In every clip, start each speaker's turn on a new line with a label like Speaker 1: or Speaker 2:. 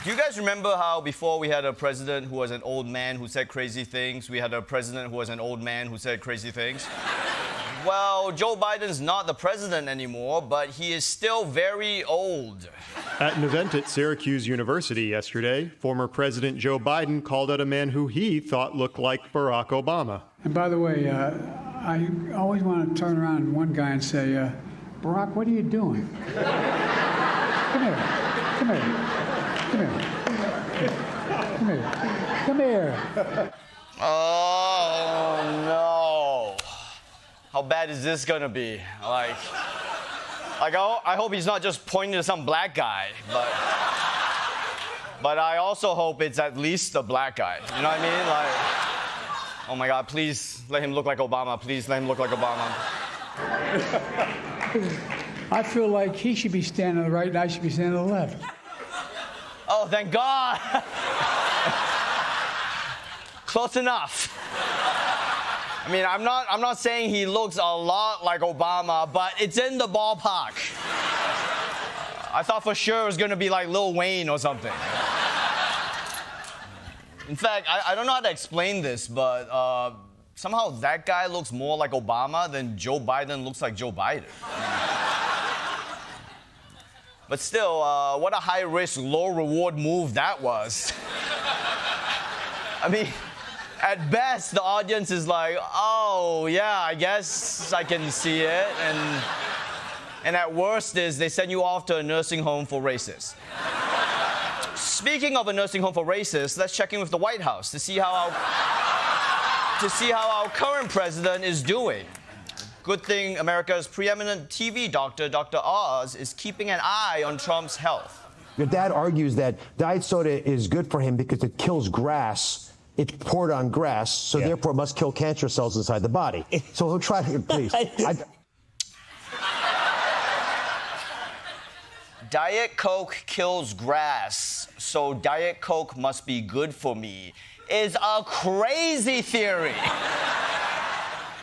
Speaker 1: Do you guys remember how before we had a president who was an old man who said crazy things? We had a president who was an old man who said crazy things? Well, Joe Biden's not the president anymore, but he is still very old.
Speaker 2: At an event at Syracuse University yesterday, former President Joe Biden called out a man who he thought looked like Barack Obama.
Speaker 3: And by the way, I always want to turn around to one guy and say, Barack, what are you doing? Come here. Come here. Come here. Come here. Come here.
Speaker 1: Oh, no. How bad is this gonna be? Like I hope he's not just pointing to some black guy, but I also hope it's at least a black guy. You know what I mean? Like, oh my God, please let him look like Obama. Please let him look like Obama.
Speaker 3: I feel like he should be standing on the right and I should be standing on the left.
Speaker 1: Oh, thank God. Close enough. I mean, I'm not saying he looks a lot like Obama, but it's in the ballpark. I thought for sure it was gonna be like Lil Wayne or something. In fact, I don't know how to explain this, but somehow that guy looks more like Obama than Joe Biden looks like Joe Biden. But still, what a high-risk, low-reward move that was. I mean, at best, the audience is like, oh, yeah, I guess I can see it. And at worst is they send you off to a nursing home for racists. Speaking of a nursing home for racists, let's check in with the White House to see how our current president is doing. Good thing America's preeminent TV doctor, Dr. Oz, is keeping an eye on Trump's health.
Speaker 4: Your dad argues that diet soda is good for him because it kills grass. It's poured on grass, so therefore it must kill cancer cells inside the body. So he'll try to, please.
Speaker 1: Diet Coke kills grass, so Diet Coke must be good for me, is a crazy theory.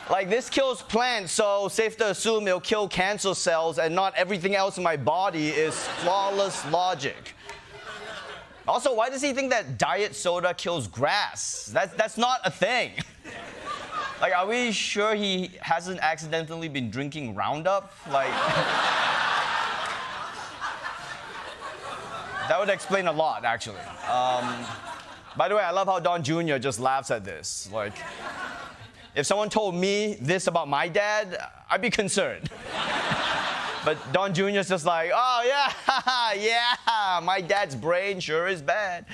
Speaker 1: Like, this kills plants, so safe to assume it'll kill cancer cells and not everything else in my body is flawless logic. Also, why does he think that diet soda kills grass? That's not a thing. Like, are we sure he hasn't accidentally been drinking Roundup? Like, that would explain a lot, actually. By the way, I love how Don Jr. just laughs at this. Like, if someone told me this about my dad, I'd be concerned. But Don Jr.'s just like, oh, yeah, yeah, my dad's brain sure is bad.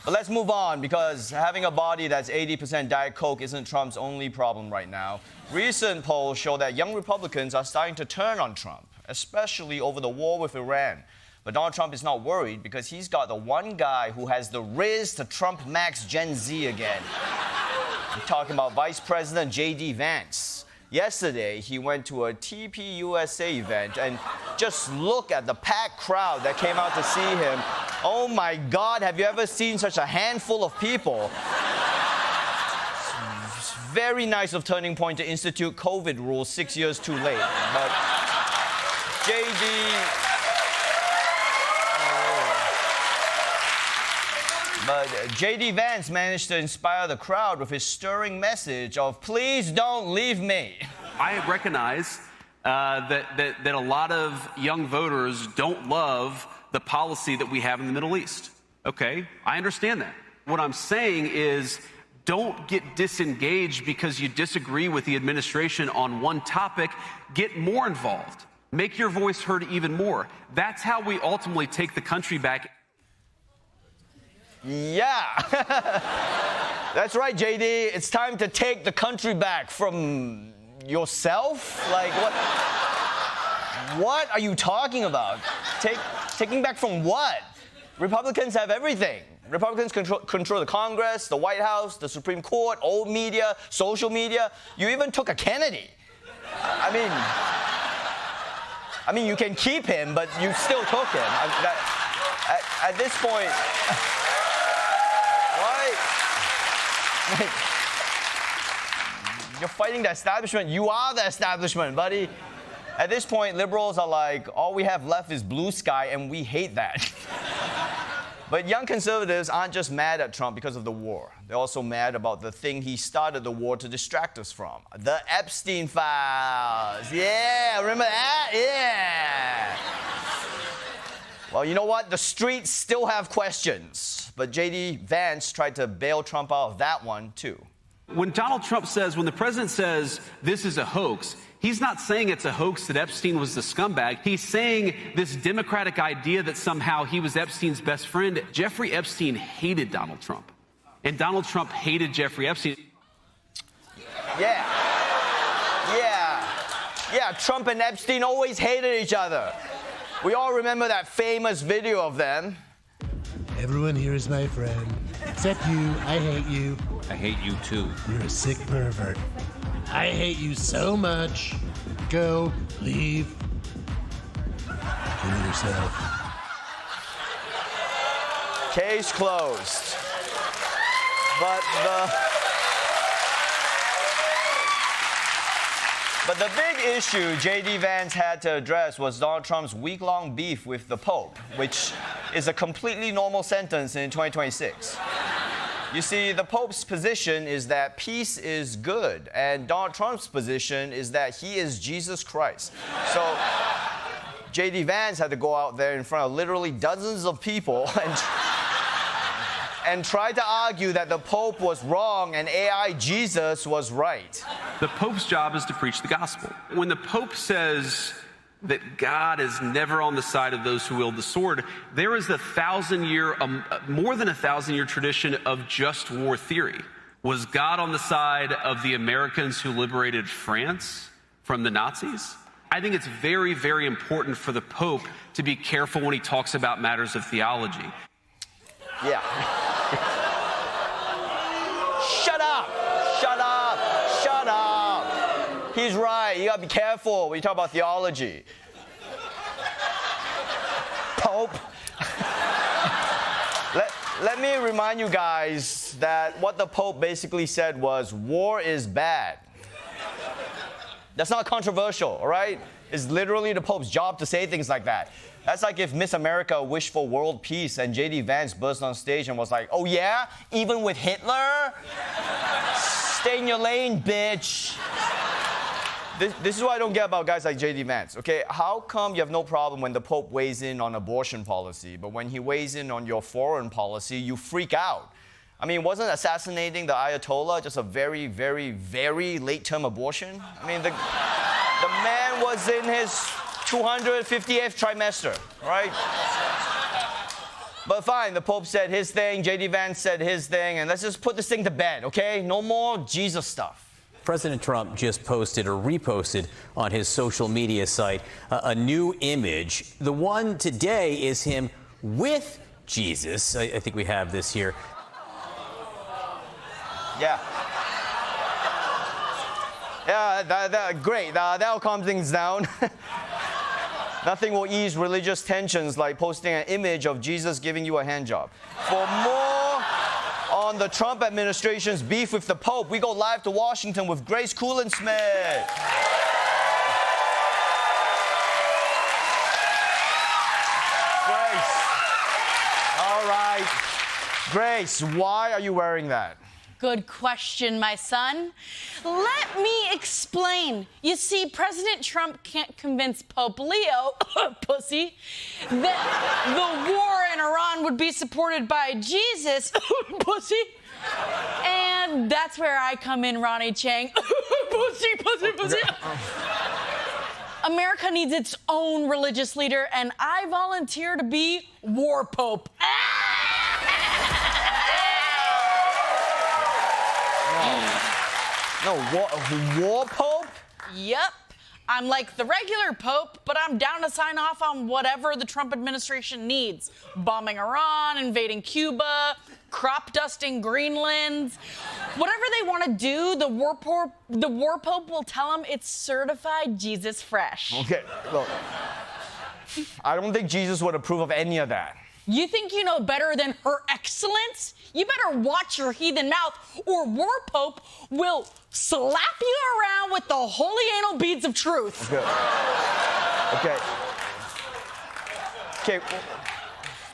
Speaker 1: But let's move on, because having a body that's 80% Diet Coke isn't Trump's only problem right now. Recent polls show that young Republicans are starting to turn on Trump, especially over the war with Iran. But Donald Trump is not worried because he's got the one guy who has the riz to Trump Max Gen Z again. I'm talking about Vice President J.D. Vance. Yesterday, he went to a TPUSA event, and just look at the packed crowd that came out to see him. Oh my God, have you ever seen such a handful of people? It's very nice of Turning Point to institute COVID rules 6 years too late. But J.D. Vance managed to inspire the crowd with his stirring message of, please don't leave me.
Speaker 5: I recognize that a lot of young voters don't love the policy that we have in the Middle East. Okay, I understand that. What I'm saying is, don't get disengaged because you disagree with the administration on one topic. Get more involved. Make your voice heard even more. That's how we ultimately take the country back.
Speaker 1: Yeah, that's right, JD. It's time to take the country back from yourself. Like, what are you talking about? Taking back from what? Republicans have everything. Republicans control the Congress, the White House, the Supreme Court, old media, social media. You even took a Kennedy. I mean, you can keep him, but you still took him. At this point. You're fighting the establishment. You are the establishment, buddy. At this point, liberals are like, all we have left is blue sky, and we hate that. But young conservatives aren't just mad at Trump because of the war. They're also mad about the thing he started the war to distract us from. The Epstein files. Yeah, remember that? Yeah. Well, you know what? The streets still have questions. But J.D. Vance tried to bail Trump out of that one, too.
Speaker 5: When Donald Trump says, when the president says this is a hoax, he's not saying it's a hoax that Epstein was the scumbag. He's saying this democratic idea that somehow he was Epstein's best friend. Jeffrey Epstein hated Donald Trump. And Donald Trump hated Jeffrey Epstein.
Speaker 1: Yeah. Trump and Epstein always hated each other. We all remember that famous video of them.
Speaker 6: Everyone here is my friend. Except you. I hate you.
Speaker 7: I hate you too.
Speaker 6: You're a sick pervert. I hate you so much. Go, leave. Kill yourself.
Speaker 1: Case closed. But the big issue J.D. Vance had to address was Donald Trump's week-long beef with the Pope, which is a completely normal sentence in 2026. You see, the Pope's position is that peace is good, and Donald Trump's position is that he is Jesus Christ. So J.D. Vance had to go out there in front of literally dozens of people and try to argue that the Pope was wrong and AI Jesus was right.
Speaker 5: The Pope's job is to preach the gospel. When the Pope says that God is never on the side of those who wield the sword, there is more than a 1,000-year tradition of just war theory. Was God on the side of the Americans who liberated France from the Nazis? I think it's very, very important for the Pope to be careful when he talks about matters of theology.
Speaker 1: Yeah. Shut up! Shut up! Shut up! He's right. You gotta be careful when you talk about theology. Pope. Let me remind you guys that what the Pope basically said was, war is bad. That's not controversial, all right? It's literally the Pope's job to say things like that. That's like if Miss America wished for world peace and J.D. Vance burst on stage and was like, oh yeah? Even with Hitler? Stay in your lane, bitch. This is what I don't get about guys like J.D. Vance, okay? How come you have no problem when the Pope weighs in on abortion policy, but when he weighs in on your foreign policy, you freak out? I mean, wasn't assassinating the Ayatollah just a very, very, very late-term abortion? I mean, the man was in his 258th trimester, right? But fine, the Pope said his thing, J.D. Vance said his thing, and let's just put this thing to bed, okay? No more Jesus stuff.
Speaker 8: President Trump just posted or reposted on his social media site a new image. The one today is him with Jesus. I think we have this here.
Speaker 1: Yeah. Yeah, great. That'll calm things down. Nothing will ease religious tensions like posting an image of Jesus giving you a handjob. For more on the Trump administration's beef with the Pope, we go live to Washington with Grace Kuhlenschmidt. Grace. All right. Grace, why are you wearing that?
Speaker 9: Good question, my son. Let me explain. You see, President Trump can't convince Pope Leo, pussy, that the war in Iran would be supported by Jesus, pussy. And that's where I come in, Ronny Chieng. Pussy, pussy, pussy. America needs its own religious leader, and I volunteer to be war pope.
Speaker 1: No, war pope?
Speaker 9: Yep. I'm like the regular pope, but I'm down to sign off on whatever the Trump administration needs. Bombing Iran, invading Cuba, crop dusting Greenland. Whatever they want to do, the war pope will tell them it's certified Jesus fresh.
Speaker 1: Okay, look. I don't think Jesus would approve of any of that.
Speaker 9: You think you know better than Her Excellence? You better watch your heathen mouth, or War Pope will slap you around with the holy anal beads of truth.
Speaker 1: Okay. Okay.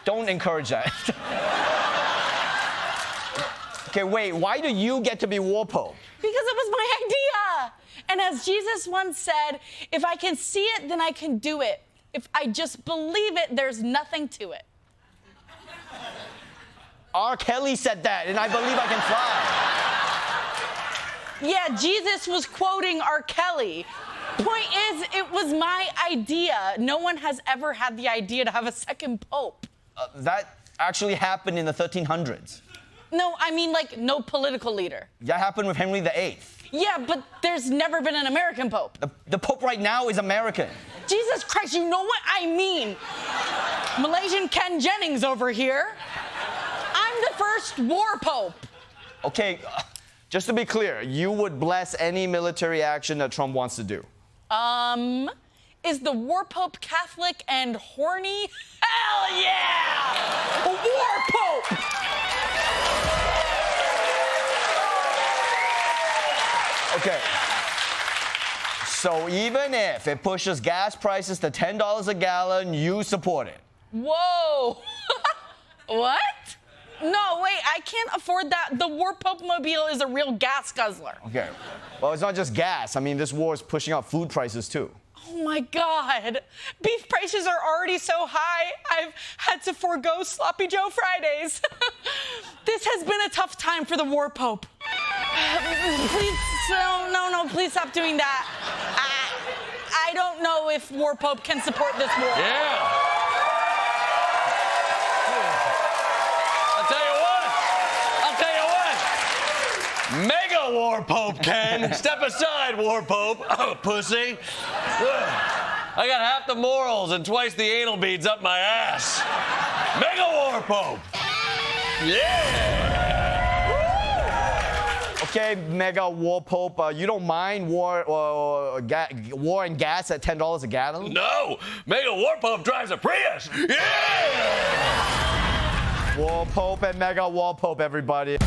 Speaker 1: Don't encourage that. Okay, wait. Why do you get to be War Pope?
Speaker 9: Because it was my idea. And as Jesus once said, if I can see it, then I can do it. If I just believe it, there's nothing to it.
Speaker 1: R. Kelly said that, and I believe I can fly.
Speaker 9: Yeah, Jesus was quoting R. Kelly. Point is, it was my idea. No one has ever had the idea to have a second pope.
Speaker 1: That actually happened in the 1300s.
Speaker 9: No, I mean, like, no political leader.
Speaker 1: That happened with Henry VIII.
Speaker 9: Yeah, but there's never been an American pope.
Speaker 1: The pope right now is American.
Speaker 9: Jesus Christ, you know what I mean. Malaysian Ken Jennings over here. I'm the first war pope.
Speaker 1: Okay, just to be clear, you would bless any military action that Trump wants to do.
Speaker 9: Is the war pope Catholic and horny? Hell yeah! A war pope!
Speaker 1: Okay. So even if it pushes gas prices to $10 a gallon, you support it.
Speaker 9: Whoa! What? No, wait, I can't afford that. The War Pope Mobile is a real gas guzzler.
Speaker 1: Okay. Well, it's not just gas. I mean, this war is pushing up food prices, too.
Speaker 9: Oh, my God. Beef prices are already so high, I've had to forego Sloppy Joe Fridays. This has been a tough time for the War Pope. Please, no, please stop doing that. I don't know if War Pope can support this war.
Speaker 7: Yeah. I'll tell you what. Mega War Pope can. Step aside, War Pope. Oh, pussy. I got half the morals and twice the anal beads up my ass. Mega War Pope. Yeah.
Speaker 1: Okay, Mega War Pope, you don't mind war and gas at $10 a gallon?
Speaker 7: No. Mega War Pope drives a Prius. Yeah.
Speaker 1: War Pope and Mega War Pope, everybody.